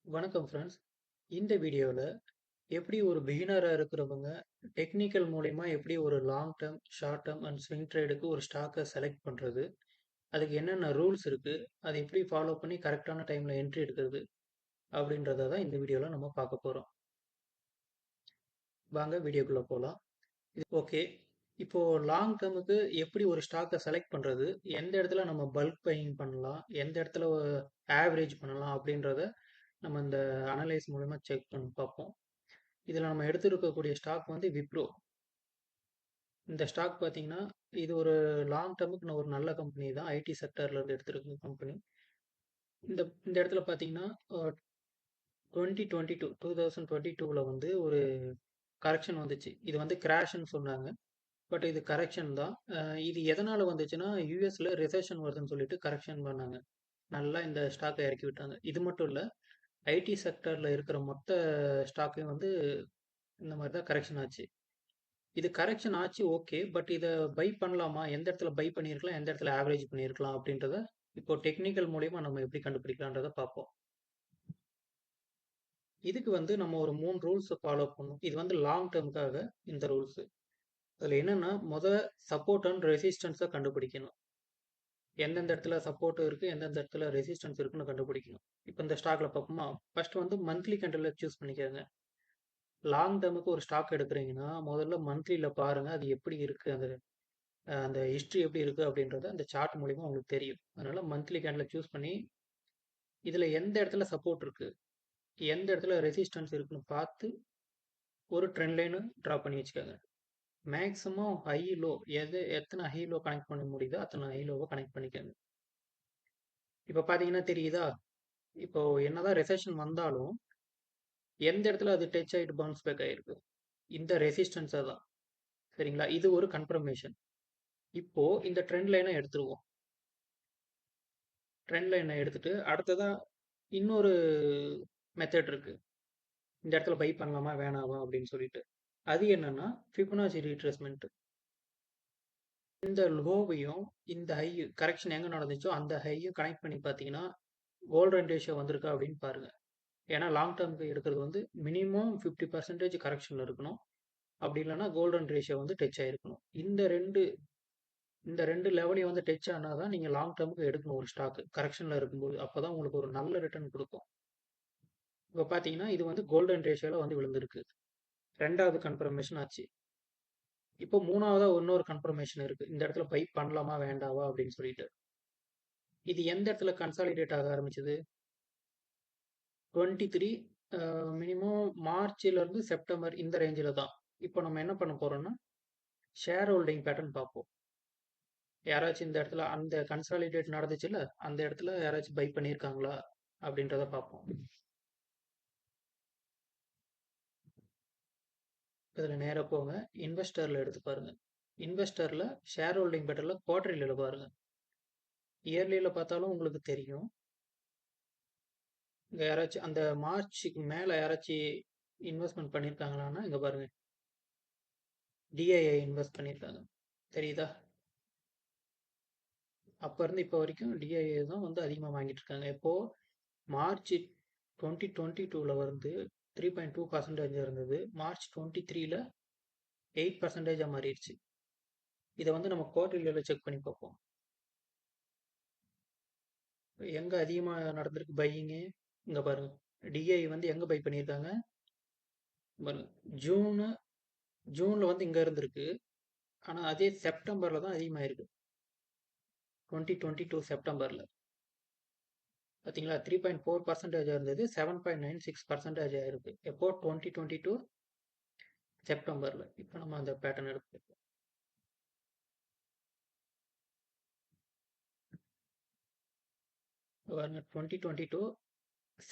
வணக்கம் ஃப்ரெண்ட்ஸ். இந்த வீடியோவில் எப்படி ஒரு பிகினராக இருக்கிறவங்க டெக்னிக்கல் மூலயமா எப்படி ஒரு long term, short term and swing ட்ரேடுக்கு ஒரு ஸ்டாக்கை செலக்ட் பண்ணுறது, அதுக்கு என்னென்ன ரூல்ஸ் இருக்குது, அதை எப்படி ஃபாலோ பண்ணி கரெக்டான டைமில் என்ட்ரி எடுக்கிறது அப்படின்றத தான் இந்த வீடியோவில் நம்ம பார்க்க போகிறோம். வாங்க வீடியோக்குள்ளே போகலாம். ஓகே, இப்போது லாங் டேர்முக்கு எப்படி ஒரு ஸ்டாக்கை செலக்ட் பண்ணுறது, எந்த இடத்துல நம்ம பல்க் பையிங் பண்ணலாம், எந்த இடத்துல ஆவரேஜ் பண்ணலாம் அப்படின்றத நம்ம இந்த அனலைஸ் மூலமா செக் பண்ணி பார்ப்போம். இதில் நம்ம எடுத்துருக்கக்கூடிய ஸ்டாக் வந்து விப்ரோ. இந்த ஸ்டாக் பார்த்தீங்கன்னா, இது ஒரு லாங் டேர்முக்கு நான் ஒரு நல்ல கம்பெனி தான். ஐடி செக்டர்ல இருந்து எடுத்திருக்க கம்பெனி. இந்த இந்த இடத்துல பார்த்தீங்கன்னா, 2022 2022ல வந்து ஒரு கரெக்ஷன் வந்துச்சு. இது வந்து கிராஷ்ன்னு சொன்னாங்க. பட் இது கரெக்ஷன் தான். இது எதனால வந்துச்சுன்னா, யுஎஸ்ல ரிசெஷன் வருதுன்னு சொல்லிட்டு கரெக்ஷன் பண்ணாங்க. நல்லா இந்த ஸ்டாக்கை இறக்கி விட்டாங்க. இது மட்டும் இல்ல, ஐடி செக்டர்ல இருக்கிற மொத்த ஸ்டாக்கையும் வந்து இந்த மாதிரி தான் கரெக்ஷன் ஆச்சு. இது கரெக்ஷன் ஆச்சு ஓகே. பட் இத பை பண்ணலாமா? எந்த இடத்துல பை பண்ணியிருக்கலாம்? எந்த இடத்துல ஆவரேஜ் பண்ணியிருக்கலாம்? அப்படின்றத இப்போ டெக்னிக்கல் மூலியமா நம்ம எப்படி கண்டுபிடிக்கலான்றத பார்ப்போம். இதுக்கு வந்து நம்ம ஒரு 3 ரூல்ஸ ஃபாலோ பண்ணணும். இது வந்து லாங் டெர்ம்க்காக இந்த ரூல்ஸ். அதுல என்னன்னா, சப்போர்ட் அண்ட் ரெசிஸ்டன்ஸ கண்டுபிடிக்கணும். எந்தெந்த இடத்துல சப்போர்ட் இருக்கு, எந்தெந்த இடத்துல ரெசிஸ்டன்ஸ் இருக்குன்னு கண்டுபிடிக்கணும். இப்ப இந்த ஸ்டாக்ல பார்ப்போமா? ஃபர்ஸ்ட் வந்து மந்த்லி கேண்டில்ல சூஸ் பண்ணிக்கோங்க. லாங் டெர்முக்கு ஒரு ஸ்டாக் எடுக்குறீங்கன்னா, முதல்ல மந்த்லில பாருங்க. அது எப்படி இருக்கு? அந்த அந்த ஹிஸ்ட்ரி எப்படி இருக்குது அப்படின்றது அந்த சார்ட் மூலிமா உங்களுக்கு தெரியும். அதனால மந்த்லி கேண்டில் சூஸ் பண்ணி இதில் எந்த இடத்துல சப்போர்ட் இருக்குது, எந்த இடத்துல ரெசிஸ்டன்ஸ் இருக்குன்னு பார்த்து ஒரு ட்ரெண்ட் லைனு ட்ரா பண்ணி வச்சுக்கோங்க. மேக்ஸிமம் ஹை லோ எத்தனை ஹை லோ கனெக்ட் பண்ண முடியுதோ அத்தனை ஹை லோவை கனெக்ட் பண்ணிக்கோங்க. இப்போ பார்த்தீங்கன்னா தெரியுதா, இப்போ என்னதான் ரெசெஷன் வந்தாலும் எந்த இடத்துல அது டச் ஆகிட்டு பவுன்ஸ் பேக் ஆகிருக்கு, இந்த ரெசிஸ்டன்ஸை தான். சரிங்களா, இது ஒரு கன்ஃபர்மேஷன். இப்போ இந்த ட்ரெண்ட் லைனை எடுத்துருவோம். ட்ரெண்ட் லைனை எடுத்துட்டு அடுத்ததா இன்னொரு மெத்தட் இருக்கு. இந்த இடத்துல பை பண்ணலாமா வேணாமா அப்படின்னு சொல்லிட்டு. அது என்னன்னா ஃபிபனாச்சி ரீட்ரேஸ்மெண்ட். இந்த லோவையும் இந்த ஹை கரெக்ஷன் எங்க நடந்துச்சோ அந்த ஹையும் கனெக்ட் பண்ணி பார்த்தீங்கன்னா கோல்டன் ரேஷியோ வந்திருக்கா அப்படின்னு பாருங்க. ஏன்னா லாங் டேர்முக்கு எடுக்கிறது வந்து மினிமம் 50% கரெக்ஷன்ல இருக்கணும். அப்படி இல்லைன்னா கோல்டன் ரேஷியோ வந்து டச் ஆயிருக்கணும். இந்த ரெண்டு லெவலையும் வந்து டச் ஆனாதான் நீங்க லாங் டேர்முக்கு எடுக்கணும் ஒரு ஸ்டாக் கரெக்ஷன்ல இருக்கும்போது. அப்பதான் உங்களுக்கு ஒரு நல்ல ரிட்டர்ன் கொடுக்கும். இப்போ பார்த்தீங்கன்னா இது வந்து கோல்டன் ரேஷியோல வந்து விழுந்திருக்கு. ரெண்டாவது கன்ஃபர்மேஷன் ஆச்சு. இப்போ மூணாவதா இன்னொரு கன்ஃபர்மேஷன் இருக்கு. இந்த இடத்துல பை பண்ணலாமா வேண்டாவா அப்படின்னு சொல்லிட்டு. இது எந்த இடத்துல கன்சாலிடேட் ஆக ஆரம்பிச்சது? 23 மினிமம் மார்ச்ல இருந்து செப்டம்பர் இந்த ரேஞ்சில தான். இப்போ நம்ம என்ன பண்ண போறோம்னா ஷேர் ஹோல்டிங் பேட்டர்ன் பார்ப்போம். யாராச்சும் இந்த இடத்துல அந்த கன்சாலிடேட் நடந்துச்சுல்ல, அந்த இடத்துல யாராச்சும் பை பண்ணியிருக்காங்களா அப்படின்றத பார்ப்போம். இதில் நேராக போங்க, இன்வெஸ்டர்ல எடுத்து பாருங்க. இன்வெஸ்டர்ல ஷேர் ஹோல்டிங் பேட்டர்ல குவார்டர்லியில் பாருங்க. இயர்லியில பார்த்தாலும் உங்களுக்கு தெரியும். இங்க யாராச்சும் அந்த மார்ச்சுக்கு மேல யாராச்சும் இன்வெஸ்ட்மெண்ட் பண்ணியிருக்காங்களான்னா இங்க பாருங்க, டிஐஐ இன்வெஸ்ட் பண்ணியிருக்காங்க. தெரியுதா? அப்ப இருந்து இப்போ வரைக்கும் டிஐஐ தான் வந்து அதிகமா வாங்கிட்டு இருக்காங்க. இப்போ மார்ச் 2022ல வந்து 3.2% இருந்தது. மார்ச் 23ல 8%ஆ மாறிடுச்சு. இதை வந்து நம்ம குவார்டர்லியில் செக் பண்ணி பார்ப்போம். எங்க அதிகமா நடந்திருக்கு பையிங்கு? இங்க பாருங்க, டிஐ வந்து எங்க பை பண்ணியிருக்காங்க பாருங்க. ஜூனு ஜூன்ல வந்து இங்க இருந்திருக்கு. ஆனா அதே செப்டம்பர்ல தான் அதிகமாயிருக்கு. 2022 செப்டம்பர்ல பார்த்தீங்களா, 3.4% இருந்தது, 7.96% ஆயிருக்கு. எப்போ? 2022 செப்டம்பர்ல. இப்போ நம்ம அந்த பேட்டர்ன் எடுத்து பாருங்க. 2022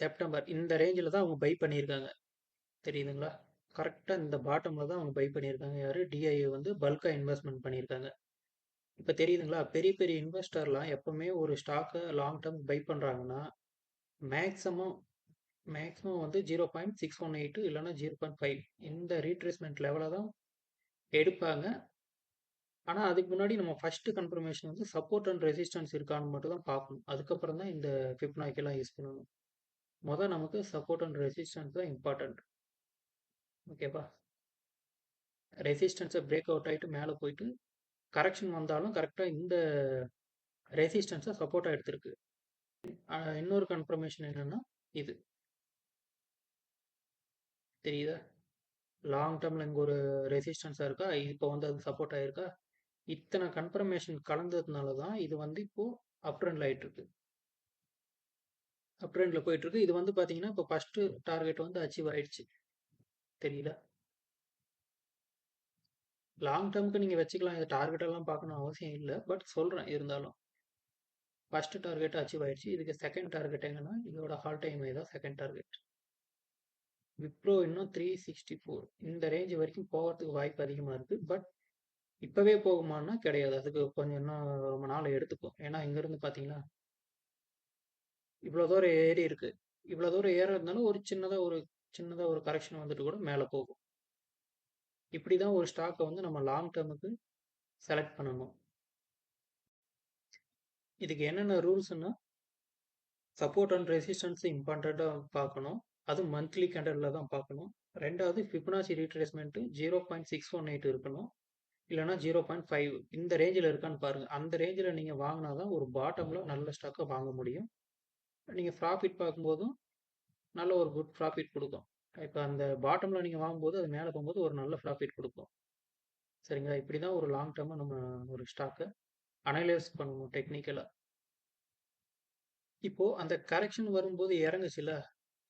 செப்டம்பர் இந்த ரேஞ்சில் தான் அவங்க பை பண்ணியிருக்காங்க. தெரியுதுங்களா? கரெக்டாக இந்த பாட்டமில் தான் அவங்க பை பண்ணியிருக்காங்க. யாரு? டிஐஏ வந்து பல்காக இன்வெஸ்ட்மெண்ட் பண்ணியிருக்காங்க. இப்போ தெரியுதுங்களா? பெரிய பெரிய இன்வெஸ்டர்லாம் எப்பவுமே ஒரு ஸ்டாக்கை லாங் டேர்ம் பை பண்ணுறாங்கன்னா மேக்ஸிமம் மேக்ஸிமம் வந்து 0.618 இல்லைன்னா 0.5 இந்த ரீட்ரேஸ்மெண்ட் லெவலில் தான் எடுப்பாங்க. ஆனால் அதுக்கு முன்னாடி நம்ம ஃபர்ஸ்ட் கன்ஃபர்மேஷன் வந்து சப்போர்ட் அண்ட் ரெசிஸ்டன்ஸ் இருக்கான்னு மட்டும் தான் பார்க்கணும். அதுக்கப்புறம் தான் இந்த ஃபிப்னாக்கிலாம் யூஸ் பண்ணணும். நமக்கு சப்போர்ட் அண்ட் ரெசிஸ்டன்ஸ் தான் இம்பார்ட்டன்ட். ஓகேப்பா? ரெசிஸ்டன்ஸை பிரேக் அவுட் ஆகிட்டு மேலே போயிட்டு கரெக்ஷன் வந்தாலும் கரெக்டாக இந்த ரெசிஸ்டன்ஸை சப்போர்ட்டாக எடுத்திருக்கு. இன்னொரு கன்ஃபர்மேஷன் என்னன்னா இது தெரியுதா? லாங் டேர்மில் இங்கே ஒரு ரெசிஸ்டன்ஸாக இருக்கா, இப்போ வந்து அது சப்போர்ட் ஆகிருக்கா, இத்தனை கன்ஃபர்மேஷன் கலந்ததுனால தான் இது வந்து இப்போது அப் ட்ரெண்டில் ஆகிட்டு இருக்கு. அப் ட்ரெண்டில் போயிட்டு இருக்கு. இது வந்து பார்த்தீங்கன்னா இப்போ ஃபஸ்ட்டு டார்கெட் வந்து அச்சீவ் ஆயிடுச்சு. தெரியல. லாங் டேர்முக்கு நீங்கள் வச்சுக்கலாம், இது டார்கெட் எல்லாம் பார்க்கணும் அவசியம் இல்லை. பட் சொல்கிறேன் இருந்தாலும் ஃபஸ்ட்டு டார்கெட் அச்சீவ் ஆயிடுச்சு. இதுக்கு செகண்ட் டார்கெட் என்னன்னா இதோட ஹால் டைம் தான் செகண்ட் டார்கெட். விப்ரோ இன்னும் 364 இந்த ரேஞ்ச் வரைக்கும் போகிறதுக்கு வாய்ப்பு அதிகமாக இருக்குது. பட் இப்போவே போகுமான்னா கிடையாது. அதுக்கு கொஞ்சம் இன்னும் ரொம்ப நாள் எடுத்துக்கும். ஏன்னா இங்கேருந்து பார்த்தீங்கன்னா இவ்வளோ தூரம் ஏறி இருக்கு. இவ்வளோ தூரம் ஏறதுனால சின்னதாக ஒரு கரெக்ஷன் வந்துட்டு கூட மேலே போகும். இப்படி தான் ஒரு ஸ்டாக்கை வந்து நம்ம லாங் டேர்முக்கு செலக்ட் பண்ணணும். இதுக்கு என்னென்ன ரூல்ஸ்னா சப்போர்ட் அண்ட் ரெசிஸ்டன்ஸ் இம்பார்ட்டண்ட்டாக பார்க்கணும். அதுவும் மந்த்லி கேண்டலில் தான் பார்க்கணும். ரெண்டாவது ஃபிபனாச்சி ரீட்ரேஸ்மெண்ட்டு 0.618 இருக்கணும். இல்லைனா 0.5 இந்த ரேஞ்சில் இருக்கான்னு பாருங்கள். அந்த ரேஞ்சில் நீங்கள் வாங்கினா தான் ஒரு பாட்டமில் நல்ல ஸ்டாக்கை வாங்க முடியும். நீங்கள் ப்ராஃபிட் பார்க்கும்போதும் நல்ல ஒரு குட் ப்ராஃபிட் கொடுக்கும். இப்போ அந்த பாட்டமில் நீங்கள் வாங்கும்போது அது மேலே போகும்போது ஒரு நல்ல ப்ராஃபிட் கொடுக்கும். சரிங்களா? இப்படி தான் ஒரு லாங் டேர்மாக நம்ம ஒரு ஸ்டாக்கை அனலைஸ் பண்ணணும் டெக்னிக்கலாக. இப்போது அந்த கரெக்ஷன் வரும்போது இறங்குச்சுல,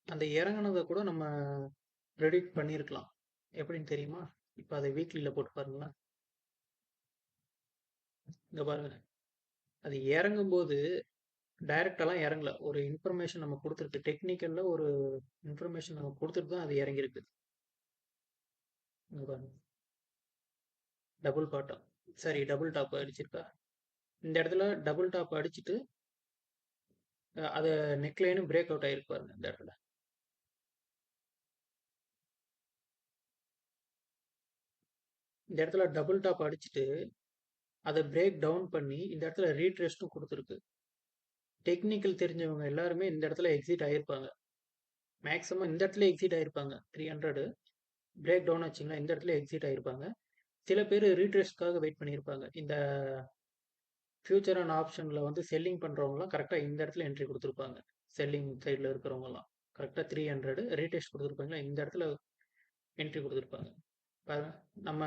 அந்த இறங்குனதை கூட நம்ம ப்ரெடிக்ட் பண்ணியிருக்கலாம். எப்படின்னு தெரியுமா? இப்போ அதை வீக்லியில் போட்டு பாருங்களேன். இங்கே பாருங்க, அது இறங்கும்போது டைரக்டெல்லாம் இறங்கல. ஒரு இன்ஃபர்மேஷன் நம்ம கொடுத்துருக்கு. டெக்னிக்கலில் ஒரு இன்ஃபர்மேஷன் நம்ம கொடுத்துட்டு தான் அது இறங்கியிருக்கு. இங்கே பாருங்க, டபுள் பாட்டம், சரி டபுள் டாப் அடிச்சிருக்கா. இந்த இடத்துல டபுள் டாப் அடிச்சுட்டு அது நெக்லைனும் பிரேக் அவுட் ஆகிருக்கு பாருங்க. இந்த இடத்துல டபுள் டாப் அடிச்சுட்டு அதை பிரேக் டவுன் பண்ணி இந்த இடத்துல ரீட்ரெஸ்ட்டும் கொடுத்துருக்கு. டெக்னிக்கல் தெரிஞ்சவங்க எல்லாருமே இந்த இடத்துல எக்ஸிட் ஆகிருப்பாங்க. மேக்ஸிமம் இந்த இடத்துல எக்ஸிட் ஆகிருப்பாங்க. 300 பிரேக் டவுன் ஆச்சுங்களா, இந்த இடத்துல எக்ஸிட் ஆகிருப்பாங்க. சில பேர் ரீட்ரெஸ்ட்காக வெயிட் பண்ணியிருப்பாங்க. இந்த ஃபியூச்சர் அண்ட் ஆப்ஷனில் வந்து செல்லிங் பண்ணுறவங்களாம் கரெக்டாக இந்த இடத்துல என்ட்ரி கொடுத்துருப்பாங்க. செல்லிங் சைடில் இருக்கிறவங்கலாம் கரெக்டாக 300 ரீடெஸ்ட் கொடுத்துருப்பாங்களா, இந்த இடத்துல என்ட்ரி கொடுத்துருப்பாங்க. நம்ம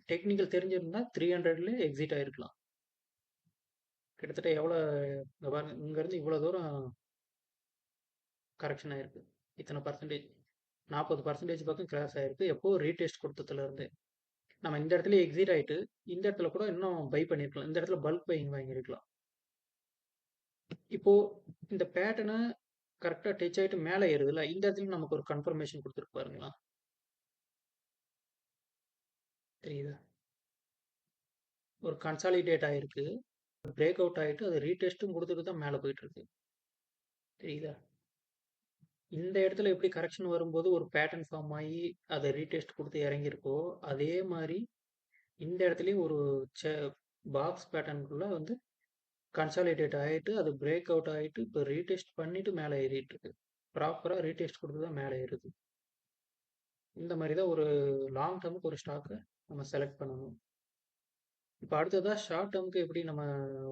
டெக்னிக்கல் தெரிஞ்சிருந்தா 300லேயே எக்ஸிட் ஆகிருக்கலாம். கிட்டத்தட்ட எவ்வளோ இங்கே பாருங்க, இங்கேருந்து இவ்வளோ தூரம் கரெக்ஷன் ஆகிருக்கு. இத்தனை பர்சன்டேஜ் 40% பக்கம் கிராஸ் ஆகிருக்கு. எப்போ ரீடெஸ்ட் கொடுத்ததுலேருந்து நம்ம இந்த இடத்துல எக்ஸிட் ஆகிட்டு இந்த இடத்துல கூட இன்னும் பை பண்ணியிருக்கலாம். இந்த இடத்துல பல்க் பையிங் வாங்கியிருக்கலாம். இப்போ இந்த பேட்டர்னை கரெக்டாக டச் ஆகிட்டு மேலே ஏறுதுல்ல, இந்த இடத்துல நமக்கு ஒரு கன்ஃபர்மேஷன் கொடுத்துருக்கு பாருங்களா, தெரியுதா? ஒரு கன்சாலிடேட் ஆகிருக்கு, பிரேக் அவுட் ஆகிட்டு அது ரீடெஸ்ட்டும் கொடுத்துட்டு தான் மேலே போயிட்டு இருக்கு. தெரியுதா? இந்த இடத்துல எப்படி கரெக்ஷன் வரும்போது ஒரு பேட்டர்ன் ஃபார்ம் ஆகி அதை ரீடெஸ்ட் கொடுத்து இறங்கியிருக்கோ, அதே மாதிரி இந்த இடத்துலையும் ஒரு பாக்ஸ் பேட்டர்னுக்குள்ள வந்து கன்சாலிடேட் ஆகிட்டு அது பிரேக் அவுட் ஆகிட்டு இப்போ ரீடெஸ்ட் பண்ணிட்டு மேலே ஏறிட்டு இருக்கு. ப்ராப்பராக ரீடெஸ்ட் கொடுத்து தான் மேலே ஏறுது. இந்த மாதிரி தான் ஒரு லாங் டேர்முக்கு ஒரு ஸ்டாக்கை நம்ம செலக்ட் பண்ணணும். இப்போ அடுத்ததாக ஷார்ட் டேர்முக்கு எப்படி நம்ம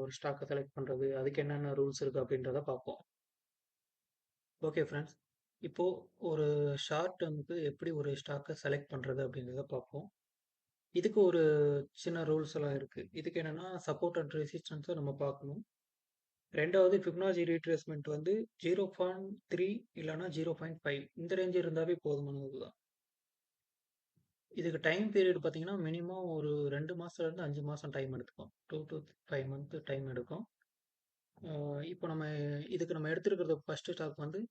ஒரு ஸ்டாக்கை செலக்ட் பண்ணுறது, அதுக்கு என்னென்ன ரூல்ஸ் இருக்குது அப்படின்றத பார்ப்போம். ஓகே ஃப்ரெண்ட்ஸ், இப்போது ஒரு ஷார்ட் டேர்முக்கு எப்படி ஒரு ஸ்டாக்கை செலக்ட் பண்ணுறது அப்படின்றத பார்ப்போம். இதுக்கு ஒரு சின்ன ரூல்ஸ் எல்லாம் இருக்குது. இதுக்கு என்னென்னா சப்போர்ட் அண்ட் ரெசிஸ்டன்ஸை நம்ம பார்க்கணும். ரெண்டாவது ஃபிபனாச்சி ரீட்ரேஸ்மெண்ட் வந்து 0.3 இல்லைனா 0.5 இந்த ரேஞ்ச் இருந்தாவே போதுமானது தான். இதுக்கு டைம் பீரியட் பார்த்தீங்கன்னா மினிமம் ஒரு 2 மாதத்துலேருந்து 5 மாதம் டைம் எடுத்துக்கும். 2 to 5 மந்த் டைம் எடுக்கும். இப்போ இதுக்கு நம்ம எடுத்துருக்கிறது ஃபஸ்ட்டு ஸ்டாக் வந்து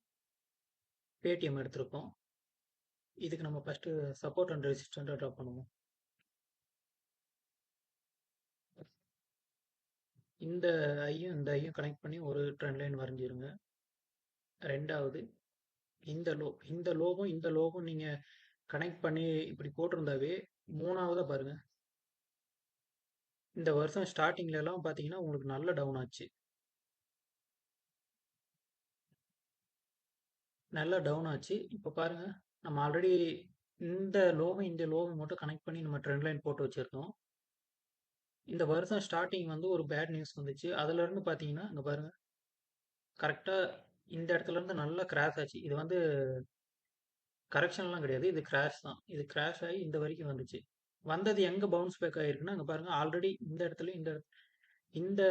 பேடிஎம் எடுத்திருக்கோம். இதுக்கு நம்ம ஃபஸ்ட்டு சப்போர்ட் அண்ட் ரெசிஸ்டண்ட்டாக ட்ரா பண்ணுவோம். இந்த ஐயும் கனெக்ட் பண்ணி ஒரு ட்ரெண்ட் லைன் வரைஞ்சிருங்க. ரெண்டாவது இந்த லோவும் நீங்கள் கனெக்ட் பண்ணி இப்படி போட்டிருந்தாவே மூணாவதாக பாருங்கள், இந்த வருஷம் ஸ்டார்டிங்லலாம் பார்த்தீங்கன்னா உங்களுக்கு நல்ல டவுன் ஆச்சு. நல்லா டவுன் ஆச்சு. இப்ப பாருங்க, நம்ம ஆல்ரெடி இந்த லோவ மட்டும் கனெக்ட் பண்ணி நம்ம ட்ரெண்ட் லைன் போட்டு வச்சிருந்தோம். இந்த வருஷம் ஸ்டார்ட்டிங் வந்து ஒரு பேட் நியூஸ் வந்துச்சு. அதுலருந்து பார்த்தீங்கன்னா, இங்க பாருங்க. கரெக்ட்டா இந்த இடத்துலருந்து நல்லா கிராஷ் ஆச்சு. இது வந்து கரெக்ஷன்லாம் கிடையாது. இது கிராஷ் தான். இது கிராஷ் ஆயி இந்த வரைக்கும் வந்துச்சு. வந்தது எங்க பவுன்ஸ் பேக் ஆயிருக்குன்னா, அங்க பாருங்க ஆல்ரெடி இந்த இடத்துலயும் இந்த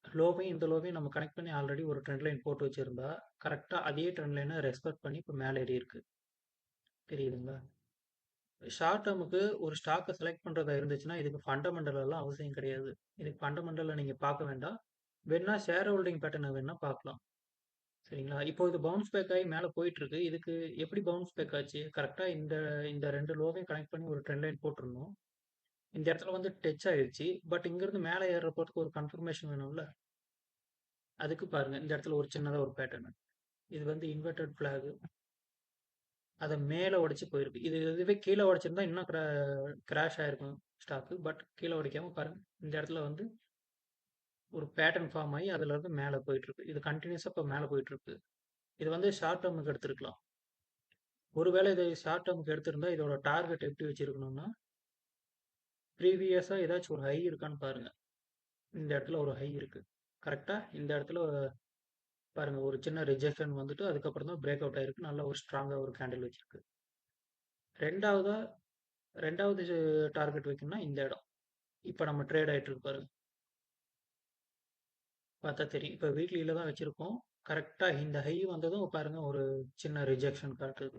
லோவையும், இந்த லோவையும் நம்ம கனெக்ட் பண்ணி ஆல்ரெடி ஒரு ட்ரெண்ட் லைன் போட்டு வச்சிருந்தா, கரெக்ட்டா அதே ட்ரெண்ட் லைன ரெஸ்பெக்ட் பண்ணி இப்ப மேல ஏறியிருக்கு. தெரியுதுங்களா? ஷார்ட் டெர்முக்கு ஒரு ஸ்டாக்க செலக்ட் பண்றதா இருந்துச்சுன்னா, இதுக்கு ஃபண்டமெண்டல் எல்லாம் அவசியம் கிடையாது. இதுக்கு ஃபண்டமெண்டல்ல நீங்க பார்க்க வேண்டாம். வேணுனா ஷேர் ஹோல்டிங் பேட்டர்ன வேணுனா பார்க்கலாம். சரிங்களா? இப்போ இது பவுன்ஸ் பேக் ஆயி மேல போயிட்டுருக்கு. இதுக்கு எப்படி பவுன்ஸ் பேக் ஆச்சு? கரெக்ட்டா இந்த 2 லோவையும் கனெக்ட் பண்ணி ஒரு ட்ரெண்ட் லைன் போட்டிருந்தோம். இந்த இடத்துல வந்து டச் ஆயிருச்சு. பட் இங்கிருந்து மேல ஏறுற போறதுக்கு ஒரு கன்ஃபர்மேஷன் வேணும்ல? அதுக்கு பாருங்க. இந்த இடத்துல ஒரு சின்னதா ஒரு பேட்டர்ன். இது வந்து இன்வெர்டட் ஃபிளாக். அத மேல உடைச்சு போயிருக்கு. இதுவே கீழ உடைச்சிருந்தா இன்னும் கிராஷ் ஆயிருக்கும் ஸ்டாக். பட் கீழ உடைக்காம பாருங்க. இந்த இடத்துல வந்து ஒரு பேட்டர்ன் ஃபார்ம் ஆயி அதுலருந்து மேல போயிட்டுருக்கு. இது கன்டினியூஸா இப்ப மேல போயிட்டுருக்கு. இது வந்து ஷார்ட் டெர்முக்கு எடுத்திருக்கலாம். ஒருவேளை இது ஷார்ட் டெர்முக்கு எடுத்திருந்தா இதோட டார்கெட் எப்படி வச்சிருக்கணும்னா, ப்ரீவியஸா ஏதாச்சும் ஒரு ஹை இருக்கான்னு பாருங்க. இந்த இடத்துல ஒரு ஹை இருக்கு. கரெக்ட்டா? இந்த இடத்துல பாருங்க ஒரு சின்ன ரிஜெக்ஷன் வந்துட்டு அதுக்கப்புறம் தான் பிரேக் அவுட் ஆயிருக்கு. நல்ல ஒரு ஸ்ட்ராங்கா ஒரு கேண்டில் வச்சிருக்கு. 2வதா 2வது டார்கெட் வைக்கணும்னா இந்த இடம். இப்ப நம்ம ட்ரேட் ஆயிட்டு இருக்கு பாருங்க. பார்த்தா தெரியும். இப்ப வீக்லில தான் வச்சிருக்கோம். கரெக்ட்டா இந்த ஹை வந்ததும் பாருங்க ஒரு சின்ன ரிஜெக்ஷன் காட்டுது.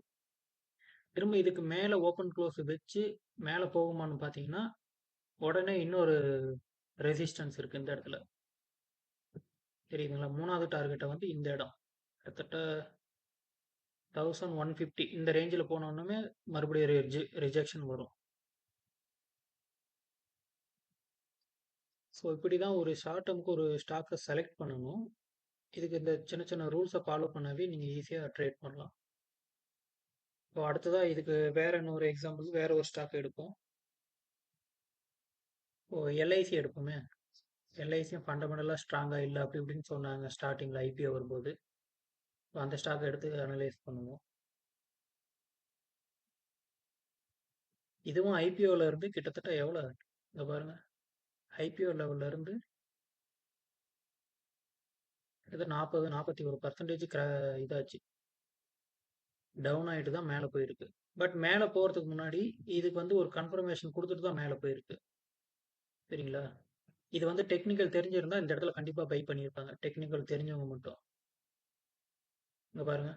திரும்ப இதுக்கு மேல ஓப்பன் க்ளோஸ் வச்சு மேல போகுமான்னு பார்த்தீங்கன்னா, உடனே இன்னொரு ரெசிஸ்டன்ஸ் இருக்கு இந்த இடத்துல. தெரியுதுங்களா? 3வது டார்கெட்ட வந்து இந்த இடம். கிட்டத்தட்ட 1150 இந்த ரேஞ்சில போனோனமே மறுபடியும் ரிஜெக்ஷன் வரும். ஸோ இப்படி தான் ஒரு ஷார்ட் டெர்ம்க்கு ஒரு ஸ்டாக்க செலக்ட் பண்ணணும். இதுக்கு இந்த சின்ன சின்ன ரூல்ஸ ஃபாலோ பண்ணாவே நீங்க ஈஸியா ட்ரேட் பண்ணலாம். இப்போ அடுத்ததா இதுக்கு வேற இன்னொரு எக்ஸாம்பிள் வேற ஒரு ஸ்டாக் எடுப்போம். இப்போ எல்ஐசி எடுப்போமே. எல்ஐசியும் ஃபண்டமெண்டலா ஸ்ட்ராங்கா இல்ல அப்படி இப்படின்னு சொன்னாங்க ஸ்டார்ட்டிங்ல ஐபிஓ வரும்போது. அந்த ஸ்டாக் எடுத்து அனலைஸ் பண்ணுவோம். இதுவும் ஐபிஓல இருந்து கிட்டத்தட்ட எவ்வளோ? இங்க பாருங்க. ஐபிஓ லெவல்ல இருந்து கிட்டத்தட்ட 40, 41% இதாச்சு. டவுன் ஆயிட்டு தான் மேல போயிருக்கு. பட் மேல போறதுக்கு முன்னாடி இதுக்கு வந்து ஒரு கன்ஃபர்மேஷன் குடுத்துட்டு தான் மேல போயிருக்கு. சரிங்களா? இது வந்து டெக்னிக்கல் தெரிஞ்சிருந்தா இந்த இடத்துல கண்டிப்பா பை பண்ணியிருப்பாங்க. டெக்னிக்கல் தெரிஞ்சவங்க மட்டும். இங்க பாருங்க.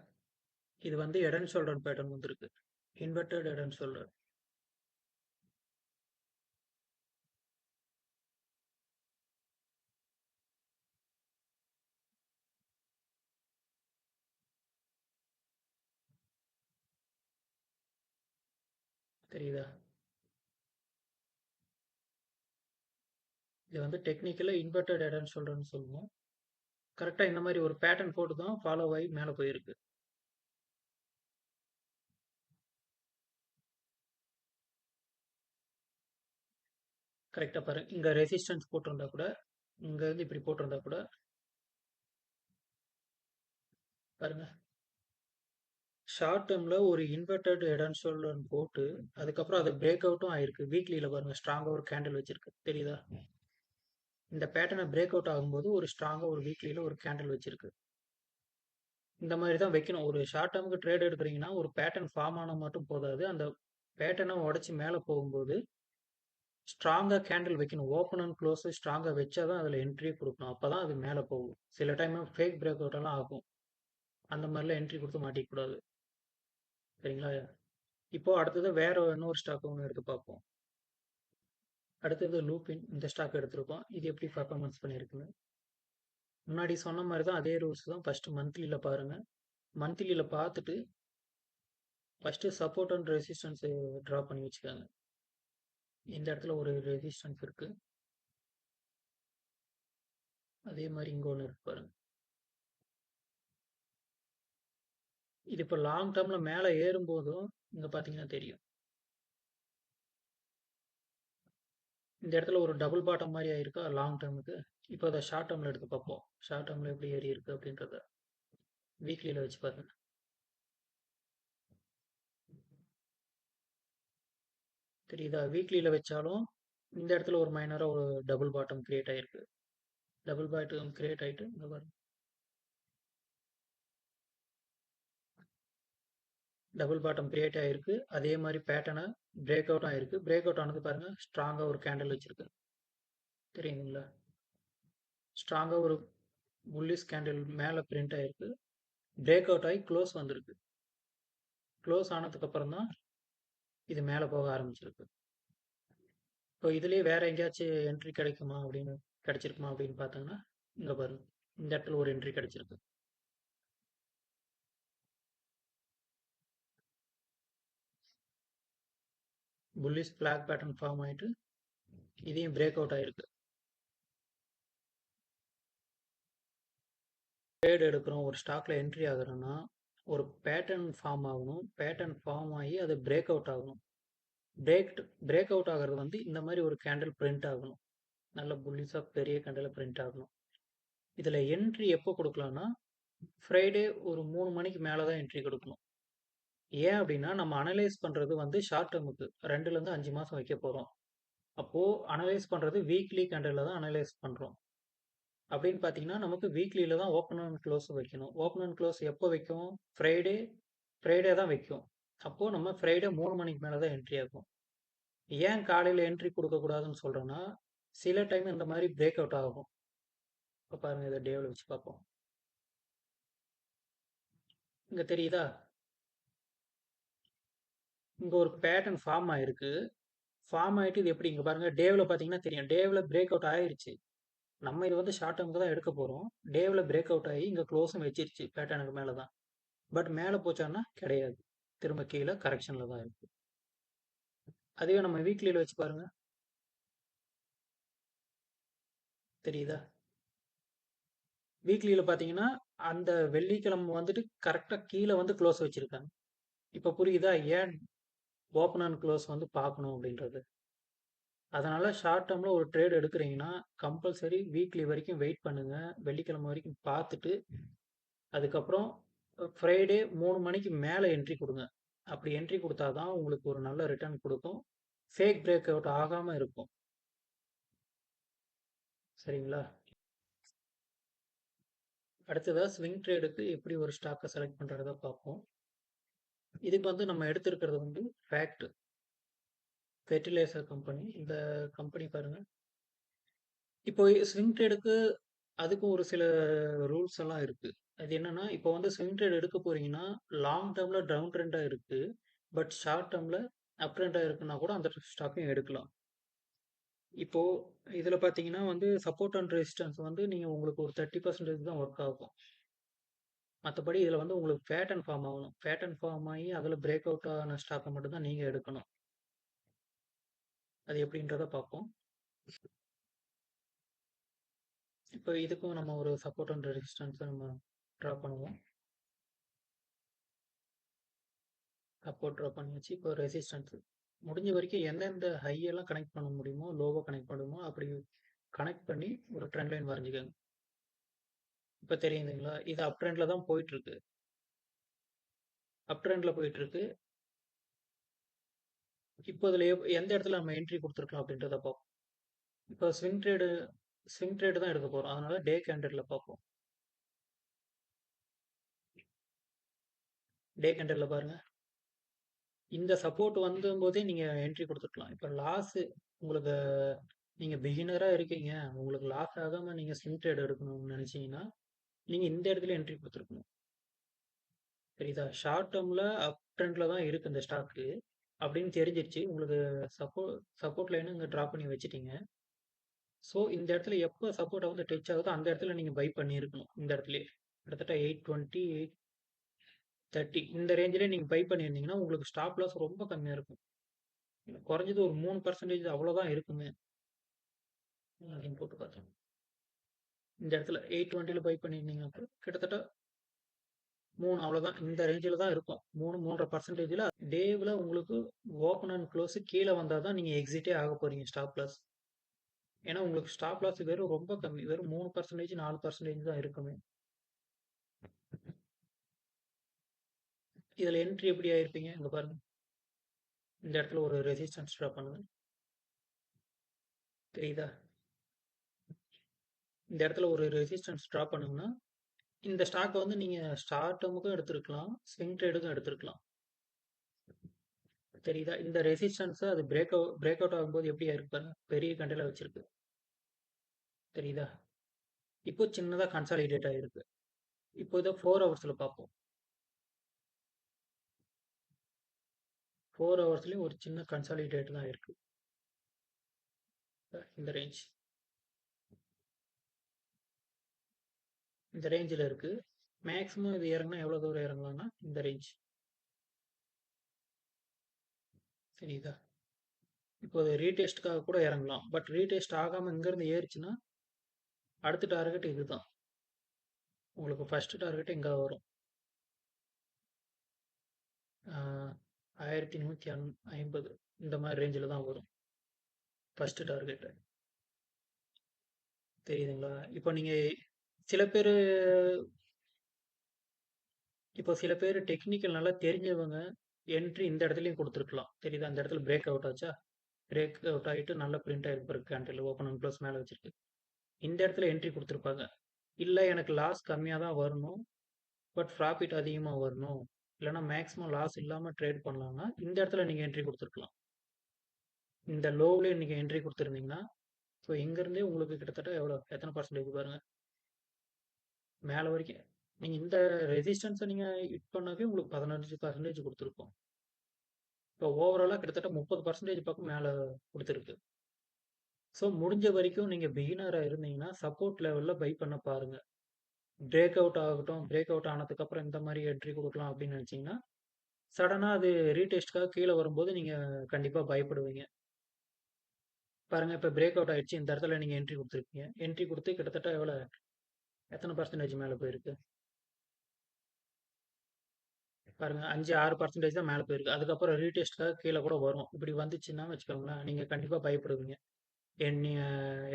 இது வந்து ஹெட் அண்ட் ஷோல்டர் பேட்டர்ன் வந்திருக்கு. Inverted head and shoulder. தெரியுதா? இது வந்து டெக்னிக்கலா இன்வெர்டட் ஹெட் அண்ட் ஷோல்டர்ன்னு சொல்லுவோம். கரெக்ட்டா இந்த மாரி ஒரு பேட்டர்ன் போட்டு தான் ஃபாலோ ஆயி மேல போயிருக்கு. கரெக்ட்டா பாருங்க. இங்க ரெசிஸ்டன்ஸ் போட்டிருந்தா கூட, இங்க இருந்து இப்படி போட்டிருந்தா கூட, பாருங்க. ஷார்ட் டெர்ம்ல ஒரு இன்வெர்டட் ஹெட் அண்ட் ஷோல்டர் போட்டு, அதுக்கப்புறம் அது பிரேக் அவுட்டும் ஆயிருக்கு. வீக்லில பாருங்க ஸ்ட்ராங்கா ஒரு கேண்டில் வச்சிருக்கு. தெரியுதா? இந்த பேட்டர்ன பிரேக் அவுட் ஆகும்போது ஒரு ஸ்ட்ராங்கா ஒரு வீக்லில ஒரு கேண்டில் வச்சிருக்கு. இந்த மாதிரி தான் வைக்கணும். ஒரு ஷார்ட் டெர்முக்கு ட்ரேட் எடுக்குறீங்கன்னா, ஒரு பேட்டர்ன் ஃபார்ம் ஆனா மட்டும் போதாது. அந்த பேட்டர்ன உடைச்சு மேல போகும்போது, ஸ்ட்ராங்கா கேண்டில் வைக்கணும். ஓப்பன் அண்ட் குளோஸ் ஸ்ட்ராங்கா வச்சா தான் அதுல என்ட்ரியே குடுக்கணும். அப்பதான் அது மேல போகும். சில டைம் ஃபேக் பிரேக் அவுட் எல்லாம் ஆகும். அந்த மாதிரிலாம் என்ட்ரி குடுத்து மாட்டிக்க கூடாது. சரிங்களா? இப்போ அடுத்தது வேற இன்னொரு ஸ்டாக் ஒண்ணு எடுத்து பார்ப்போம். அடுத்தது லூபின் இந்த ஸ்டாக் எடுத்திருக்கோம். இது எப்படி பெர்ஃபார்மன்ஸ் பண்ணியிருக்குன்னு. முன்னாடி சொன்ன மாதிரி தான் அதே ரூல்ஸ் தான். ஃபர்ஸ்ட் மந்த்லில பாருங்க. மந்த்லில பார்த்துட்டு first support and resistance draw பண்ணி வச்சுக்கோங்க. இந்த இடத்துல ஒரு ரெசிஸ்டன்ஸ் இருக்கு. அதே மாதிரி இங்க ஒண்ணு இருக்கு பாருங்க. இது இப்போ லாங் டேர்ம்ல மேல ஏறும்போதும் இங்க பாத்தீங்கன்னா தெரியும். இந்த இடத்துல ஒரு டபுள் பாட்டம் மாதிரி ஆயிருக்கா லாங் டேர்முக்கு. இப்போ அதை ஷார்ட் டேர்ம்ல எடுத்து பார்ப்போம். ஷார்ட் டேர்ம்ல எப்படி ஏறி இருக்கு அப்படின்றத வீக்லியில வச்சு பாருங்க. தெரியுதா? வீக்லியில வச்சாலும் இந்த இடத்துல ஒரு மைனரா ஒரு டபுள் பாட்டம் கிரியேட் ஆயிருக்கு. டபுள் பாட்டம் கிரியேட் ஆயிட்டு இங்க பாருங்க. டபுள் பாட்டம் கிரியேட் ஆயிருக்கு. அதே மாதிரி பேட்டர்னை பிரேக் அவுட் ஆயிருக்கு. பிரேக் அவுட் ஆனது பாருங்க, ஸ்ட்ராங்கா ஒரு கேண்டில் வச்சிருக்கு. தெரியுதுங்களா? ஸ்ட்ராங்கா ஒரு புல்லிஷ் கேண்டில் மேல பிரிண்ட் ஆயிருக்கு. பிரேக் அவுட் ஆகி க்ளோஸ் வந்திருக்கு. க்ளோஸ் ஆனதுக்கு அப்புறம் தான் இது மேல போக ஆரம்பிச்சிருக்கு. இப்போ இதுலயே வேற எங்கேயாச்சும் என்ட்ரி கிடைக்குமா அப்படின்னு கிடைச்சிருக்குமா அப்படின்னு பார்த்தோம்னா இங்க பாருங்க, இந்த இடத்துல ஒரு என்ட்ரி கிடைச்சிருக்கு. புல்லிஷ் பிளாக் பேட்டர்ன் ஃபார்ம் ஆயிட்டு இதையும் பிரேக் அவுட் ஆயிருக்கு. ட்ரேட் எடுக்கிறோம், ஒரு ஸ்டாக்ல என்ட்ரி ஆகுறோம்னா ஒரு பேட்டர்ன் ஃபார்ம் ஆகணும். பேட்டர்ன் ஃபார்ம் ஆகி அது பிரேக் அவுட் ஆகணும். பிரேக் பிரேக் அவுட் ஆகிறது வந்து இந்த மாதிரி ஒரு கேண்டில் பிரிண்ட் ஆகணும். நல்ல புல்லிஷா பெரிய கேண்டில் பிரிண்ட் ஆகணும். இதுல என்ட்ரி எப்போ கொடுக்கலாம்னா ஃப்ரைடே ஒரு 3 மணிக்கு மேல தான் என்ட்ரி கொடுக்கணும். ஏன் அப்படின்னா நம்ம அனலைஸ் பண்றது வந்து ஷார்ட் டேர்முக்கு 2ல இருந்து 5 மாசம் வைக்க போறோம். அப்போ அனலைஸ் பண்றது வீக்லி கேண்டில்ல தான் அனலைஸ் பண்றோம். அப்படின்னு பார்த்தீங்கன்னா நமக்கு வீக்லியில தான் ஓப்பன் அண்ட் க்ளோஸ் வைக்கணும். ஓப்பன் அண்ட் க்ளோஸ் எப்போ வைக்கும்? ஃப்ரைடே ஃப்ரைடே தான் வைக்கும். அப்போ நம்ம ஃப்ரைடே 3 மணிக்கு மேல தான் என்ட்ரி ஆகும். ஏன் காலையில என்ட்ரி கொடுக்கக்கூடாதுன்னு சொல்றேன்னா, சில டைம் இந்த மாதிரி பிரேக் அவுட் ஆகும். இப்போ பாருங்க, இதை டேவில் வச்சு பார்ப்போம். இங்க தெரியுதா? இங்க ஒரு பேட்டர்ன் ஃபார்ம் ஆயிருக்கு. ஃபார்ம் ஆயிட்டு இது எப்படி இங்க பாருங்க, டேவில் பார்த்தீங்கன்னா தெரியும். டேவில் பிரேக் அவுட் ஆயிருச்சு. நம்ம இது வந்து ஷார்ட் டேர்முக்கு தான் எடுக்க போறோம். டேவில் பிரேக் அவுட் ஆகி இங்க க்ளோஸும் வச்சிருச்சு பேட்டர்னுக்கு மேல தான். பட் மேல போச்சான்னா கிடையாது. திரும்ப கீழே கரெக்ஷன்ல தான் இருக்கு. அதுவே நம்ம வீக்லியில வச்சு பாருங்க, தெரியுதா? வீக்லியில பார்த்தீங்கன்னா அந்த வெள்ளிக்கிழமை வந்துட்டு கரெக்டா கீழே வந்து க்ளோஸ் வச்சிருக்காங்க. இப்ப புரியுதா ஏன் ஓப்பன் அண்ட் க்ளோஸ் வந்து பார்க்கணும் அப்படின்றது? அதனால ஷார்ட் டேர்ம்ல ஒரு ட்ரேட் எடுக்கிறீங்கன்னா கம்பல்சரி வீக்லி வரைக்கும் வெயிட் பண்ணுங்க. வெள்ளிக்கிழமை வரைக்கும் பார்த்துட்டு அதுக்கப்புறம் ஃப்ரைடே 3 மணிக்கு மேலே என்ட்ரி கொடுங்க. அப்படி என்ட்ரி கொடுத்தா தான் உங்களுக்கு ஒரு நல்ல ரிட்டர்ன் கொடுக்கும். ஃபேக் பிரேக் அவுட் ஆகாம இருக்கும். சரிங்களா? அடுத்ததா ஸ்விங் ட்ரேடுக்கு எப்படி ஒரு ஸ்டாக்கை செலக்ட் பண்றத பார்ப்போம். இதுக்கு வந்து நம்ம எடுத்திருக்கிறது வந்து ஃபேக்ட் ஃபெர்டிலைசர் கம்பெனி. இந்த கம்பெனி பாருங்க. இப்போ ஸ்விங் ட்ரேடுக்கு அதுக்கும் ஒரு சில ரூல்ஸ் எல்லாம் இருக்கு. அது என்னன்னா, இப்போ வந்து ஸ்விங் ட்ரேட் எடுக்க போறீங்கன்னா லாங் டேர்ம்ல டவுன் ட்ரெண்டா இருக்கு. பட் ஷார்ட் டேர்ம்ல அப் ட்ரெண்டா இருக்குன்னா கூட அந்த ஸ்டாக்கையும் எடுக்கலாம். இப்போ இதுல பாத்தீங்கன்னா வந்து சப்போர்ட் அண்ட் ரெசிஸ்டன்ஸ் வந்து நீங்க உங்களுக்கு ஒரு 30% தான் ஒர்க் ஆகும். மற்றபடி இதுல வந்து உங்களுக்கு பேட்டர்ன் ஃபார்ம் ஆகணும். பேட்டர்ன் ஃபார்ம் ஆகி அதுல பிரேக் அவுட் ஆன ஸ்டாக்கை மட்டும் தான் நீங்க எடுக்கணும். அது எப்படின்றத பார்ப்போம். இப்போ இதுக்கும் நம்ம ஒரு சப்போர்ட் அண்ட் ரெசிஸ்டன்ஸை நம்ம ட்ரா பண்ணுவோம். சப்போர்ட் ட்ரா பண்ணியாச்சு. இப்போ ரெசிஸ்டன்ஸ் முடிஞ்ச வரைக்கும் எந்தெந்த ஹையெல்லாம் கனெக்ட் பண்ண முடியுமோ, லோவை கனெக்ட் பண்ணுமோ அப்படி கனெக்ட் பண்ணி ஒரு ட்ரெண்ட் லைன் வரைஞ்சிக்கோங்க. இப்போ தெரியுதுங்களா? இது அப் ட்ரெண்ட்ல தான் போயிட்டு இருக்கு. அப் ட்ரெண்ட்ல போயிட்டு இருக்கு. இப்போ இதில் எந்த இடத்துல நம்ம என்ட்ரி கொடுத்துருக்கலாம் அப்படின்றத பார்ப்போம். இப்போ ஸ்விங் ட்ரேடு தான் எடுக்க போகிறோம். அதனால டே கேண்டரில் பார்ப்போம். டே கேண்டரில் பாருங்க, இந்த சப்போர்ட் வந்தபோதே நீங்கள் என்ட்ரி கொடுத்துருக்கலாம். இப்போ லாஸ் உங்களுக்கு, நீங்கள் பிகினராக இருக்கீங்க, உங்களுக்கு லாஸ் ஆகாமல் நீங்கள் ஸ்விங் ட்ரேட் எடுக்கணும்னு நினச்சிங்கன்னா நீங்கள் இந்த இடத்துல என்ட்ரி கொடுத்துருக்கணும். சரிதா? ஷார்ட் டேர்மில் அப் ட்ரெண்டில் தான் இருக்குது இந்த ஸ்டாக்கு அப்படின்னு தெரிஞ்சிருச்சு. உங்களுக்கு சப்போர்ட் லைனை இங்கே ட்ரா பண்ணி வச்சுட்டீங்க. ஸோ இந்த இடத்துல எப்போ சப்போர்ட்டை வந்து டச் ஆகுதோ அந்த இடத்துல நீங்கள் பை பண்ணியிருக்கணும். இந்த இடத்துல கிட்டத்தட்ட 820 830 இந்த ரேஞ்சிலே நீங்கள் பை பண்ணியிருந்தீங்கன்னா உங்களுக்கு ஸ்டாப் லாஸ் ரொம்ப கம்மியாக இருக்கும். குறைஞ்சது ஒரு 3% அவ்வளோதான் இருக்குமே அப்படின்னு போட்டு பார்த்தோம். இந்த இடத்துல 820 பை பண்ணியிருந்தீங்கன்னா கிட்டத்தட்ட 3 அவ்வளோதான், இந்த ரேஞ்சில் தான் இருக்கும். 3-3.5% டேவில் உங்களுக்கு ஓப்பன் அண்ட் க்ளோஸ் கீழே வந்தால் தான் நீங்கள் எக்ஸிட்டே ஆக போறீங்க ஸ்டாப் லாஸ். ஏன்னா உங்களுக்கு ஸ்டாப் லாஸ் வெறும் ரொம்ப கம்மி, வெறும் 3% 4% தான் இருக்குமே. இதில் என்ட்ரி எப்படி ஆயிருப்பீங்க இங்கே பாருங்க. இந்த இடத்துல ஒரு ரெசிஸ்டன்ஸ் ட்ரா பண்ணுங்க. தெரியுதா? இந்த இடத்துல ஒரு ரெசிஸ்டன்ஸ் ட்ரா பண்ணுங்கன்னா, இந்த ஸ்டாக்க வந்து நீங்க ஷார்ட் டேர்முக்கும் எடுத்திருக்கலாம், ஸ்விங் ட்ரேடுக்கும் எடுத்திருக்கலாம். தெரியுதா? இந்த ரெசிஸ்டன்ஸ அது பிரேக் அவுட் ஆகும்போது எப்படி ஆயிருக்கு பாருங்க. பெரிய கண்டைல வச்சிருக்கு. தெரியுதா? இப்போ சின்னதா கன்சாலிடேட் ஆயிருக்கு. இப்போ இத 4 ஹவர்ஸ்ல பார்ப்போம். 4 ஹவர்ஸ்லயும் ஒரு சின்ன கன்சாலிடேட் தான் இருக்கு. இந்த ரேஞ்ச். இந்த ரேஞ்சில இருக்கு. மேக்ஸிமம் இது இறங்குனா எவ்வளவு தூரம் இறங்கலாம்னா இந்த ரேஞ்ச். சரிதா? இப்போ அது ரீடெஸ்ட்காக கூட இறங்கலாம். பட் ரீடெஸ்ட் ஆகாம இங்கிருந்து ஏறிச்சுன்னா அடுத்த டார்கெட் இதுதான். உங்களுக்கு ஃபர்ஸ்ட் டார்கெட் இங்க வரும். 1150 இந்த மாதிரி ரேஞ்சில் தான் வரும் ஃபர்ஸ்ட் டார்கெட். தெரியுதுங்களா? இப்போ நீங்க சில பேர் சில பேர் டெக்னிக்கல் நல்லா தெரிஞ்சவங்க என்ட்ரி இந்த இடத்துலயும் கொடுத்துருக்கலாம். தெரியுதா? அந்த இடத்துல பிரேக் அவுட் ஆச்சா? பிரேக் அவுட் ஆகிட்டு நல்ல பிரிண்ட் ஆகிருக்கு கேண்டில் ஓப்பன் அண்ட் க்ளோஸ் மேலே வச்சிருக்கு. இந்த இடத்துல என்ட்ரி கொடுத்துருப்பாங்க. இல்லை எனக்கு லாஸ் கம்மியாக தான் வரணும், பட் ப்ராஃபிட் அதிகமாக வரணும், இல்லைன்னா மேக்ஸிமம் லாஸ் இல்லாமல் ட்ரேட் பண்ணலாம்னா இந்த இடத்துல நீங்கள் என்ட்ரி கொடுத்துருக்கலாம். இந்த லோவ்லேயே நீங்கள் என்ட்ரி கொடுத்துருந்தீங்கன்னா ஸோ இங்கேருந்தே உங்களுக்கு கிட்டத்தட்ட எத்தனை பர்சன்டேஜ் பாருங்க மேலே வரைக்கும். நீங்கள் இந்த ரெசிஸ்டன்ஸை நீங்கள் ஹிட் பண்ணாவே உங்களுக்கு 15% கொடுத்துருக்கோம். இப்போ ஓவராலாக கிட்டத்தட்ட 30% பக்கம் மேலே கொடுத்துருக்கு. ஸோ முடிஞ்ச வரைக்கும் நீங்கள் பிகினராக இருந்தீங்கன்னா சப்போர்ட் லெவலில் பை பண்ண பாருங்க. பிரேக் அவுட் ஆகட்டும், பிரேக் அவுட் ஆனதுக்கப்புறம் இந்த மாதிரி என்ட்ரி கொடுக்கலாம் அப்படின்னு நினச்சிங்கன்னா சடனாக அது ரீடெஸ்ட்காக கீழே வரும்போது நீங்கள் கண்டிப்பாக பயப்படுவீங்க. பாருங்க இப்போ பிரேக் அவுட் ஆயிடுச்சு. இந்த இடத்துல நீங்கள் என்ட்ரி கொடுத்துருக்கீங்க. என்ட்ரி கொடுத்து கிட்டத்தட்ட எத்தனை பர்சன்டேஜ் மேலே போயிருக்கு பாருங்க. 5-6% தான் மேலே போயிருக்கு. அதுக்கப்புறம் ரீடெஸ்ட்காக கீழே கூட வரும். இப்படி வந்துச்சுன்னா வச்சுக்கோங்களேன், நீங்கள் கண்டிப்பாக பயப்படுவீங்க.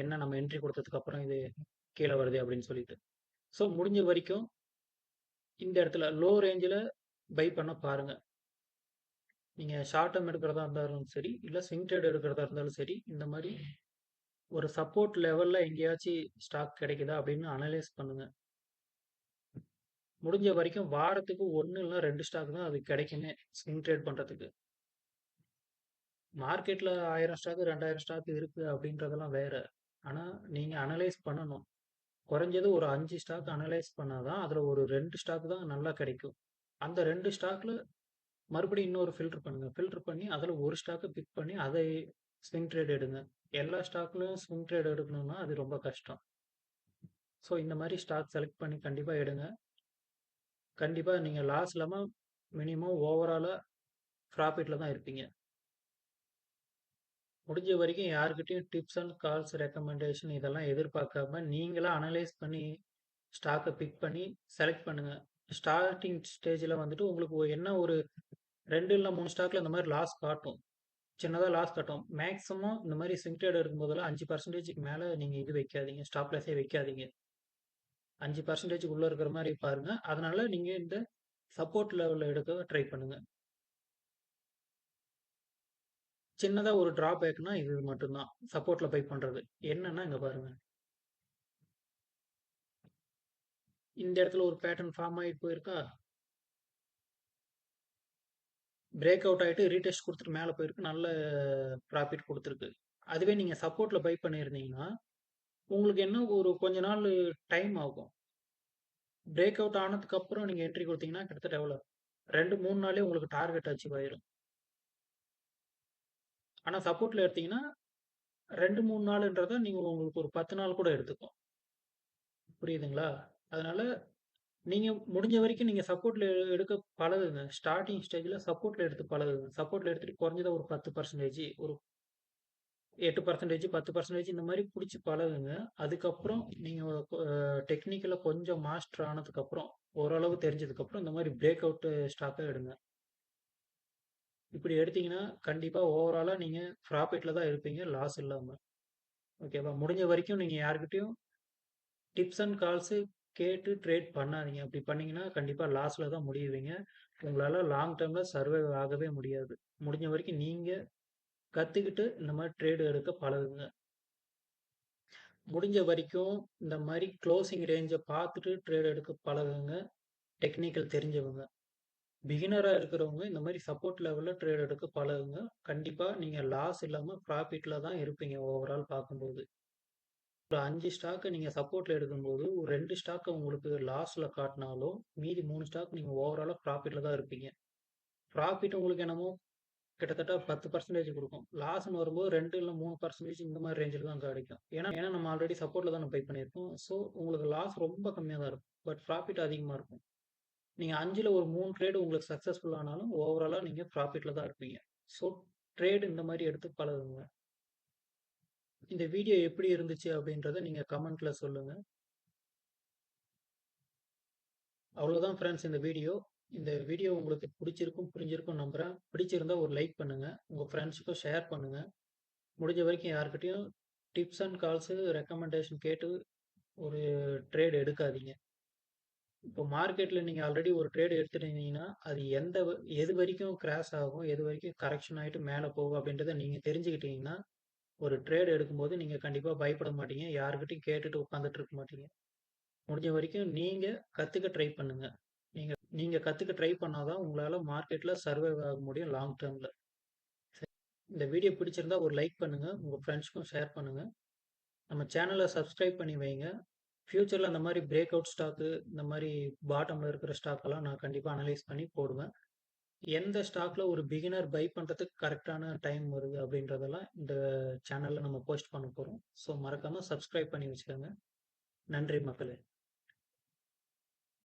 என்ன நம்ம என்ட்ரி கொடுத்ததுக்கு அப்புறம் இது கீழே வருது அப்படின்னு சொல்லிட்டு. ஸோ முடிஞ்ச வரைக்கும் இந்த இடத்துல லோ ரேஞ்சில் பை பண்ண பாருங்க. நீங்கள் ஷார்ட் டேர்ம் எடுக்கிறதா இருந்தாலும் சரி, இல்லை ஸ்விங் ட்ரேட் எடுக்கிறதா இருந்தாலும் சரி, இந்த மாதிரி ஒரு சப்போர்ட் லெவலில் எங்கேயாச்சும் ஸ்டாக் கிடைக்குதா அப்படின்னு அனலைஸ் பண்ணுங்க. முடிஞ்ச வரைக்கும் வாரத்துக்கு 1 இல்லை 2 ஸ்டாக் தான் அது கிடைக்குமே ஸ்விங் ட்ரேட் பண்ணுறதுக்கு. மார்க்கெட்டில் 1000 ஸ்டாக் 2000 ஸ்டாக் இருக்கு அப்படின்றதெல்லாம் வேற. ஆனால் நீங்கள் அனலைஸ் பண்ணணும். குறைஞ்சது ஒரு 5 ஸ்டாக் அனலைஸ் பண்ணாதான் அதில் ஒரு 2 ஸ்டாக் தான் நல்லா கிடைக்கும். அந்த 2 ஸ்டாக்ல மறுபடியும் இன்னொரு ஃபில்டர் பண்ணுங்க. ஃபில்டர் பண்ணி அதில் ஒரு ஸ்டாக்கை பிக் பண்ணி அதை ஸ்விங் ட்ரேட் எடுங்க. எல்லா ஸ்டாக்லையும் ஸ்விங் ட்ரேட் எடுக்கணும்னா அது ரொம்ப கஷ்டம். ஸோ இந்த மாதிரி ஸ்டாக் செலக்ட் பண்ணி கண்டிப்பாக எடுங்க. கண்டிப்பாக நீங்கள் லாஸ் இல்லாமல் மினிமம் ஓவராலாக ப்ராஃபிட்டில் தான் இருப்பீங்க. முடிஞ்ச வரைக்கும் யாருக்கிட்டையும் டிப்ஸ் அண்ட் கால்ஸ் ரெக்கமெண்டேஷன் இதெல்லாம் எதிர்பார்க்காம நீங்களா அனலைஸ் பண்ணி ஸ்டாக்கை பிக் பண்ணி செலக்ட் பண்ணுங்க. ஸ்டார்டிங் ஸ்டேஜில் வந்துட்டு உங்களுக்கு என்ன ஒரு 2 இல்லை 3 ஸ்டாக்ல இந்த மாதிரி லாஸ் காட்டும். சின்னதாக லாஸ் காட்டும். மேக்ஸிமம் இந்த மாதிரி ஸ்விங் ட்ரேட் எடுக்கும்போதெல்லாம் 5%க்கு மேலே நீங்கள் இது வைக்காதீங்க, ஸ்டாப் லாஸே வைக்காதீங்க. 5% உள்ள இருக்கிற மாதிரி பாருங்க. அதனால நீங்கள் இந்த சப்போர்ட் லெவலில் எடுக்க ட்ரை பண்ணுங்க. சின்னதா ஒரு டிராபேக்னா இது மட்டும்தான் சப்போர்ட்ல பை பண்றது. என்னன்னா இங்க பாருங்க. இந்த இடத்துல ஒரு பேட்டர்ன் ஃபார்ம் ஆகிட்டு போயிருக்கா. பிரேக் அவுட் ஆயிட்டு ரீடெஸ்ட் கொடுத்துட்டு மேலே போயிருக்கு. நல்ல ப்ராஃபிட் கொடுத்துருக்கு. அதுவே நீங்க சப்போர்ட்ல பை பண்ணியிருந்தீங்கன்னா உங்களுக்கு என்ன ஒரு கொஞ்ச நாள் டைம் ஆகும். பிரேக் அவுட் ஆனதுக்கு அப்புறம் நீங்க என்ட்ரி கொடுத்தீங்கன்னா கிட்டத்தட்ட எவ்வளோ 2-3 நாளே உங்களுக்கு டார்கெட் அச்சீவ் ஆயிரும். ஆனா சப்போர்ட்ல எடுத்தீங்கன்னா 2-3 நாள்ன்றத நீங்க உங்களுக்கு ஒரு 10 நாள் கூட எடுத்துக்கும். புரியுதுங்களா? அதனால நீங்க முடிஞ்ச வரைக்கும் நீங்க சப்போர்ட்ல எடுக்க பழகுங்க. ஸ்டார்ட்டிங் ஸ்டேஜ்ல சப்போர்ட்ல எடுத்து பழகுங்க. சப்போர்ட்ல எடுத்துட்டு குறைஞ்சதா ஒரு 10%, ஒரு 8%, 10% இந்த மாதிரி பிடிச்சி பழகுங்க. அதுக்கப்புறம் நீங்க டெக்னிக்கலா கொஞ்சம் மாஸ்டர் ஆனதுக்கு அப்புறம் ஓரளவு தெரிஞ்சதுக்கு அப்புறம் இந்த மாதிரி பிரேக் அவுட் ஸ்டாக்கை எடுங்க. இப்படி எடுத்தீங்கன்னா கண்டிப்பா ஓவராலா நீங்க ப்ராஃபிட்ல தான் இருப்பீங்க, லாஸ் இல்லாம. ஓகேவா? முடிஞ்ச வரைக்கும் நீங்க யார்கிட்டயும் டிப்ஸ் அண்ட் கால்ஸ் கேட்டு ட்ரேட் பண்ணாதீங்க. அப்படி பண்ணீங்கன்னா, கண்டிப்பா லாஸ்ல தான் முடியுவீங்க. உங்களால லாங் டர்ம்ல சர்வைவ் ஆகவே முடியாது. முடிஞ்ச வரைக்கும் நீங்க கத்துக்கிட்டு இந்த மாரி ட்ரேட் எடுக்க பழகுங்க. முடிஞ்ச வரைக்கும் இந்த மாரி குளோசிங் ரேஞ்ச பார்த்துட்டு ட்ரேட் எடுக்க பழகுங்க. டெக்னிக்கல் தெரிஞ்சவங்க. பிகினரா இருக்கிறவங்க இந்த மாரி சப்போர்ட் லெவல்ல ட்ரேட் எடுக்க பழகுங்க. கண்டிப்பா நீங்க லாஸ் இல்லாம ப்ராஃபிட்ல தான் இருப்பீங்க ஓவரால் பார்க்கும்போது. ஒரு 5 ஸ்டாக்க நீங்க சப்போர்ட்ல எடுக்கும்போது, ஒரு 2 ஸ்டாக்க உங்களுக்கு லாஸ்ல காட்டினாலும், மீதி 3 ஸ்டாக் நீங்க ஓவராலா ப்ராஃபிட்ல தான் இருப்பீங்க. ப்ராஃபிட் உங்களுக்கு என்னமோ கிட்டத்தட்ட 10% குடுக்கும். லாஸ்ன்னு வரும்போது 2 இல்ல 3% இந்த மாரி ரேஞ்சில தான் கிடைக்கும். ஏன்னா நம்ம ஆல்ரெடி சப்போர்ட்ல தான பை பண்ணியிருக்கோம். ஸோ உங்களுக்கு லாஸ் ரொம்ப கம்மியா தான் இருக்கும். பட் ப்ராஃபிட் அதிகமா இருக்கும். நீங்க 5ல ஒரு 3 ட்ரேடு உங்களுக்கு சக்சஸ்ஃபுல் ஆனாலும், ஓவராலா நீங்க ப்ராஃபிட்ல தான் இருப்பீங்க. ஸோ ட்ரேட் இந்த மாரி எடுத்து பழகுங்க. இந்த வீடியோ எப்படி இருந்துச்சு அப்படின்றத நீங்க கமெண்ட்ல சொல்லுங்க. அவ்வளோதான் ஃப்ரெண்ட்ஸ் இந்த வீடியோ. இந்த வீடியோ உங்களுக்கு புடிச்சிருக்கும், புரிஞ்சிருக்கும்னு நம்புறேன். பிடிச்சிருந்தா ஒரு லைக் பண்ணுங்க. உங்க ஃப்ரெண்ட்ஸ்க்கும் ஷேர் பண்ணுங்க. முடிஞ்ச வரைக்கும் யார்கிட்டயும் டிப்ஸ் அண்ட் கால்ஸு ரெக்கமெண்டேஷன் கேட்டு ஒரு ட்ரேட் எடுக்காதீங்க. இப்போ மார்க்கெட்ல நீங்க ஆல்ரெடி ஒரு ட்ரேட் எடுத்துட்டீங்கன்னா, அது எது வரைக்கும் கிராஷ் ஆகும், எது வரைக்கும் கரெக்ஷன் ஆயிட்டு மேல போகும் அப்படின்றத நீங்க தெரிஞ்சுக்கிட்டீங்கன்னா, ஒரு ட்ரேட் எடுக்கும்போது நீங்க கண்டிப்பா பயப்பட மாட்டீங்க. யார்கிட்டயும் கேட்டுட்டு உட்கார்ந்துட்டு இருக்க மாட்டீங்க. முடிஞ்ச வரைக்கும் நீங்க கத்துக்க ட்ரை பண்ணுங்க. நீங்க கத்துக்க ட்ரை பண்ணா தான் உங்களால மார்க்கெட்ல சர்வைவ் ஆக முடியும் லாங் டர்ம்ல. இந்த வீடியோ பிடிச்சிருந்தா ஒரு லைக் பண்ணுங்க. உங்க ஃப்ரெண்ட்ஸ்க்கும் ஷேர் பண்ணுங்க. நம்ம சேனல சப்ஸ்கிரைப் பண்ணி வைங்க. ஃபியூச்சர்ல அந்த மாரி பிரேக் அவுட் ஸ்டாக்கு, இந்த மாரி பாட்டம்ல இருக்கிற ஸ்டாக்கெல்லாம் நான் கண்டிப்பா அனலைஸ் பண்ணி போடுவேன். எந்த ஸ்டாக்ல ஒரு பிகினர் பை பண்றதுக்கு கரெக்ட்டான டைம் வருது அப்படின்றதெல்லாம் இந்த சேனல்ல நம்ம போஸ்ட் பண்ண போறோம். ஸோ மறக்காம சப்ஸ்கிரைப் பண்ணி வச்சுக்கோங்க. நன்றி மக்களே!